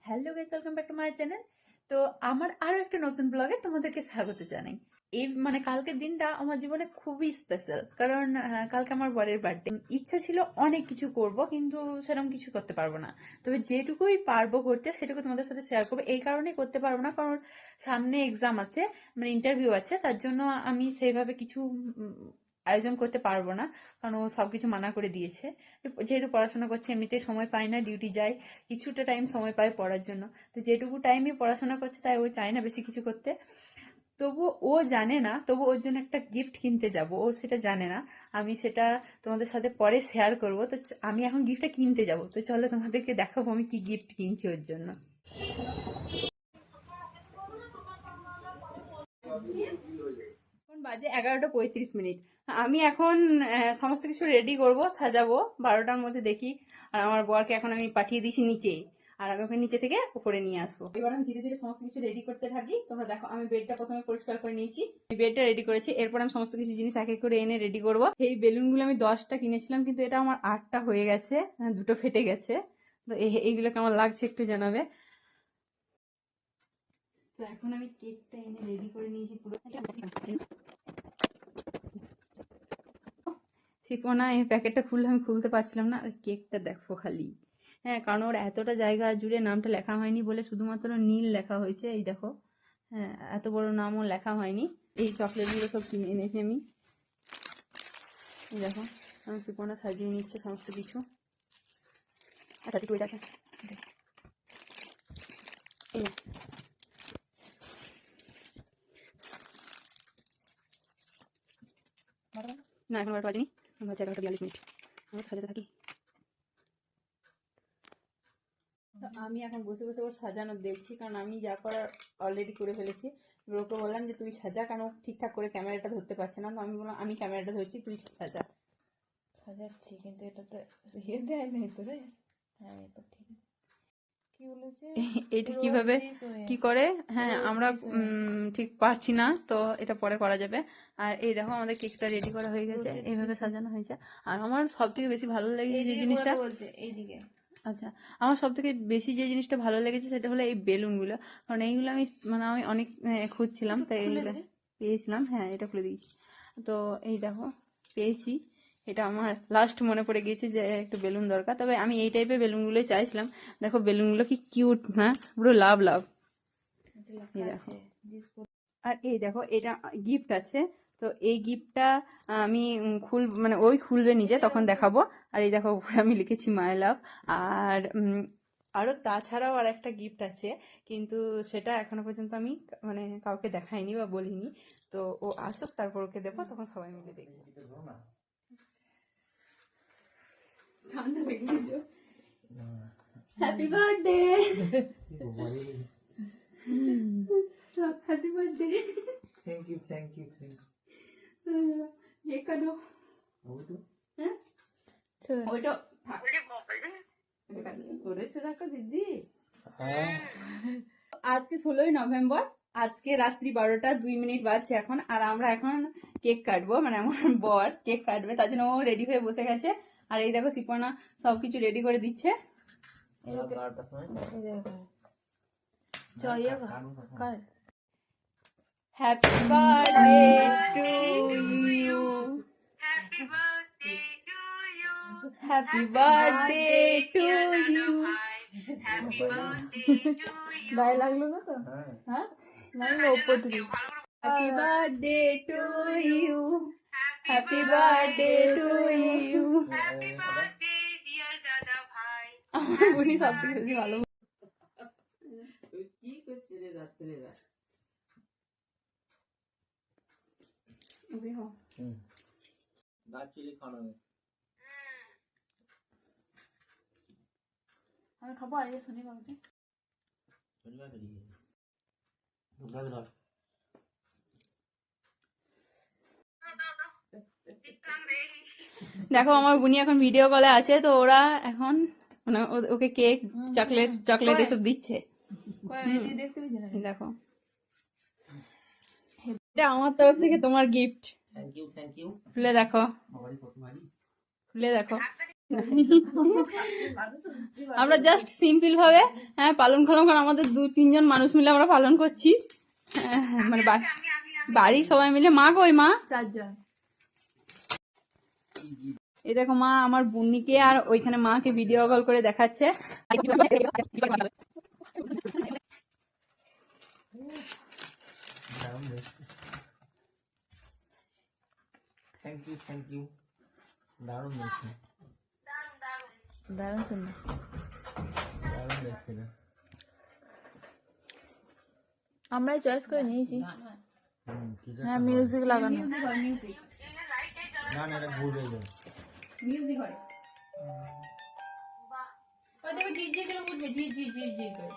Hello guys, welcome back to my channel. তো আমার আরো একটা নতুন ব্লগে তোমাদেরকে স্বাগত জানাই। এই কালকের দিনটা আমার জীবনে খুবই স্পেশাল, কারণ কালকে আমার বরের বার্থডে। ইচ্ছা ছিল অনেক কিছু করব, কিন্তু সেরকম কিছু করতে পারবো না। তবে যেটুকুই পারবো করতে সেটুকু তোমাদের সাথে শেয়ার করবো। এই কারণেই করতে পারবো না, কারণ সামনে এক্সাম আছে, ইন্টারভিউ আছে, তার জন্য আমি সেইভাবে কিছু আয়োজন করতে পারবো না, কারণ ও সবকিছু মানা করে দিয়েছে। যেহেতু পড়াশোনা করছে, এমনিতে সময় পাই না, ডিউটি যাই, কিছুটা টাইম সময় পাই পড়ার জন্য। তো যেটুকু টাইমে পড়াশোনা করছে, তাই ও চায় না বেশি কিছু করতে। তবু ও জানে না, তবু ওর জন্য একটা গিফট কিনতে যাব, ও সেটা জানে না। আমি সেটা তোমাদের সাথে পরে শেয়ার করব। তো আমি এখন গিফটটা কিনতে যাব, তো চলো তোমাদেরকে দেখাবো আমি কি গিফট কিনছি ওর জন্য। এখন বাজে 11:35। আমি এখন সমস্ত কিছু রেডি করব, সাজাবো 12টার মধ্যে দেখি। আর আমার বরকে এখন আমি পাঠিয়ে দিয়েছি নিচে, আর আমি ওকে নিচে থেকে উপরে নিয়ে আসবো। এবার আমি ধীরে ধীরে সমস্ত কিছু রেডি করতে থাকি। তোমরা দেখো, আমি বেডটা প্রথমে পরিষ্কার করে নিয়েছি, বেডটা রেডি করেছি। এরপর আমি সমস্ত কিছু জিনিস এক এক করে এনে রেডি করবো। এই বেলুনগুলো আমি 10টা কিনেছিলাম, কিন্তু এটা আমার 8টা হয়ে গেছে, 2টো ফেটে গেছে। তো এইগুলো কেমন লাগছে একটু জানাবে। তো এখন আমি কেকটা এনে রেডি করে নিয়েছি পুরো। শিপনা এই প্যাকেটটা খুললে আমি খুলতে পারছিলাম না। আর কেকটা দেখো খালি, হ্যাঁ, কারণ ওর এতটা জায়গা জুড়ে নামটা লেখা হয়নি বলে শুধুমাত্র নীল লেখা হয়েছে। এই দেখো, হ্যাঁ, এত বড় নামও লেখা হয়নি। এই চকলেটগুলো সব কিনে এনেছি আমি। এই দেখো, আমি শিপনা সাজিয়ে নিচ্ছে সমস্ত কিছু। আটা ঠিক হয়ে যাচ্ছে। এই না, এখন 12টা বাজেনি, বাজে 11:42। আমি সাজাতে থাকি। তো আমি এখন বসে বসে ওর সাজানো দেখছি, কারণ আমি যা করার অলরেডি করে ফেলেছি। ওকে বললাম যে তুই সাজা, কারণ ঠিকঠাক করে ক্যামেরাটা ধরতে পারছে না। তো আমি বললাম আমি ক্যামেরাটা ধরছি, তুই সাজা। সাজাচ্ছি, কিন্তু এটাতে ইয়ে দেয় নাই তো রে। হ্যাঁ, এটা ঠিক। কি বলেছে এইটা কিভাবে কি করে? হ্যাঁ, আমরা ঠিক পারছি না, তো এটা পরে করা যাবে। আর এই দেখো, আমাদের কেকটা রেডি করা হয়ে গেছে, এইভাবে সাজানো হয়েছে। আর আমার সব থেকে বেশি ভালো লেগেছে যে জিনিসটা, বলছে এইদিকে। আচ্ছা, আমার সব থেকে বেশি যে জিনিসটা ভালো লেগেছে সেটা হলো এই বেলুনগুলো। কারণ এইগুলো আমি আমি অনেক খুঁজছিলাম, তাই এইগুলো পেয়েছিলাম। হ্যাঁ, এটা খুলে দিয়েছি। তো এই দেখো, পেয়েছি। এটা আমার লাস্ট মনে পড়ে গিয়েছে যে একটু বেলুন দরকার। তবে আমি এই টাইপের বেলুনগুলোই চাইছিলাম। দেখো বেলুনগুলো কি কিউট না, পুরো লাভ লাভ। এই দেখো, আর এই দেখো, এটা গিফট আছে। তো এই গিফটটা আমি ওই খুলবে নিজে, তখন দেখাবো। আর এই দেখো, উপরে আমি লিখেছি মাই লাভ। আর আরো তাছাড়াও আর একটা গিফট আছে, কিন্তু সেটা এখনো পর্যন্ত আমি কাউকে দেখাইনি বা বলিনি। তো ও আসুক, তারপর ওকে দেবো, তখন সবাই মিলে দেখবো। ঠান্ডা লেগেছে। Happy birthday, happy birthday. Thank you, thank you, thank you. ये करो। হ্যাঁ, ওইটা করেছে দেখো দিদি। আজকে 16ই নভেম্বর, আজকে রাত্রি 12:02 বাজছে এখন। আর আমরা এখন কেক কাটবো, আমার বর কেক কাটবে, তার জন্য ও রেডি হয়ে বসে গেছে। আর এই দেখো, শিপনা সবকিছু রেডি করে দিচ্ছে। Happy birthday to you, happy birthday to you. গায়ে লাগলো না তো? হ্যাঁ, লাগলো উপর থেকে। Happy birthday to you, happy birthday to you. আমার বুনি সব থেকে বেশি ভালো। কি করছে রে রাত্রে? আমি খাবো আজকে শনিবার। দেখো, আমার বুনি এখন ভিডিও কলে আছে, তো ওরা এখন ওকে কেক, চকলেট এসব দিচ্ছে। দেখো, এটা আমার তরফ থেকে তোমার gift. Thank you, thank you. খুলে দেখো, খুলে দেখো। আমরা জাস্ট সিম্পল ভাবে হ্যাঁ পালন করলাম, কারণ আমাদের 2-3 জন মানুষ মিলে আমরা পালন করছি। মানে বাড়ির সবাই মিলে। মা কই মা? 4 জন। এই দেখো মা আমার বুন্নিকে আর ওইখানে মাকে ভিডিও কল করে দেখাচ্ছে। Thank you. দারুণ দেখছি, দারুণ সুন্দর। দারুণ দেখছি না। আমরাই চয়েস করে নিয়েছি। ঠিক আছে। হ্যাঁ, মিউজিক লাগানো। না এটা ভুল হয়ে যাবে। মিউজিক হয়। ওই দেখো জি জি করে উঠবে, জি জি জি জি করে।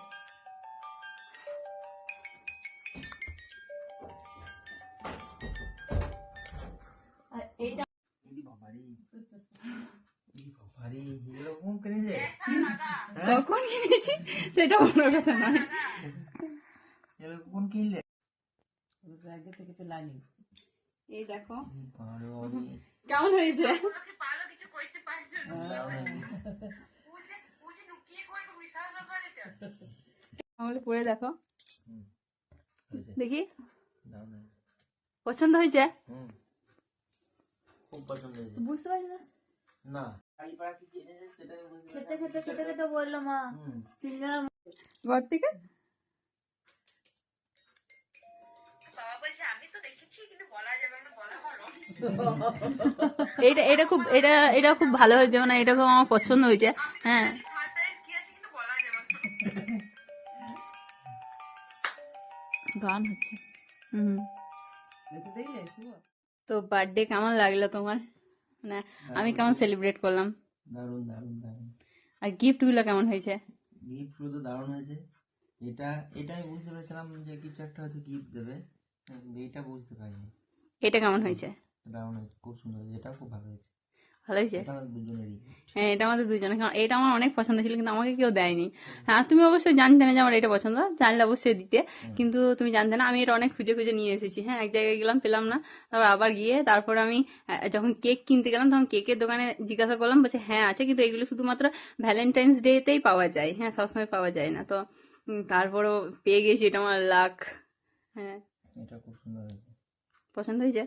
আর এইটা ভারী এরকম কিনেছে? কখন কিনেছি সেটা বড় কথা নয়। এরকম কিনলে? এই দেখো বাবারে, কেমন হয়েছে। তাহলে পরে দেখো, দেখি দারুণ হয়েছে। পছন্দ হয়েছে। খুব পছন্দ হয়েছে। বুঝতে পারছি না। না শাড়ি পাড়া কি কিনেছে সেটা আমি বুঝতে খেতে খেতে খেতে খেতে বললো মা, 3 জন। ঘর থেকে এটা এটা খুব এটা এটা খুব ভালো হয়েছে, মানে এটা খুব আমার পছন্দ হয়েছে। হ্যাঁ গান হচ্ছে। হুম। তো বার্থডে কেমন লাগলো তোমার? মানে আমি কেমন সেলিব্রেট করলাম, দারুণ দারুণ দারুণ। আর গিফট গুলো কেমন হয়েছে? গিফট গুলো তো দারুণ হয়েছে। এটা এটা আমি বুঝতে পেরেছিলাম যে কিছু একটা হয়তো গিফট দেবে, কিন্তু এটা বুঝতে পারিনি। এটা কেমন হয়েছে? দারুণ হয়েছে, খুব সুন্দর হয়েছে, এটাও খুব ভালো হয়েছে। ভালো হয়েছে। এটা আমাদের দুজনেরই। হ্যাঁ এটা আমাদের দুজনে, কারণ এটা আমার অনেক পছন্দ ছিল কিন্তু আমাকে কেউ দেয়নি। হ্যাঁ তুমি অবশ্যই জানতে না যে আমার এটা পছন্দ, জানলে অবশ্যই দিতে, কিন্তু তুমি জানতে না। আমি এটা অনেক খুঁজে খুঁজে নিয়ে এসেছি। হ্যাঁ এক জায়গায় গেলাম, পেলাম না, তারপর আবার গিয়ে তারপর আমি যখন কেক কিনতে গেলাম তখন কেকের দোকানে জিজ্ঞাসা করলাম, বলছে হ্যাঁ আছে, কিন্তু এগুলো শুধুমাত্র ভ্যালেন্টাইন্স ডেতেই পাওয়া যায়, হ্যাঁ সবসময় পাওয়া যায় না। তো তারপরও পেয়ে গেছি, এটা আমার লাক। হ্যাঁ এটা খুব সুন্দর হয়েছে। পছন্দ হয়েছে।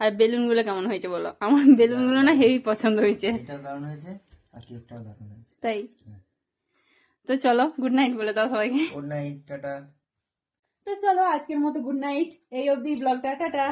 আর বেলুন গুলো কেমন হয়েছে বলো? আমার বেলুন গুলো না হেভি পছন্দ হয়েছে। এটাও দারুণ হয়েছে আর কেকটাও দারুণ হয়েছে। তাই তো চলো গুড নাইট বলে দাও সবাইকে। Good night, tata. তো চলো আজকের মতো গুড নাইট, এই অবধি ব্লগটা, টাটা।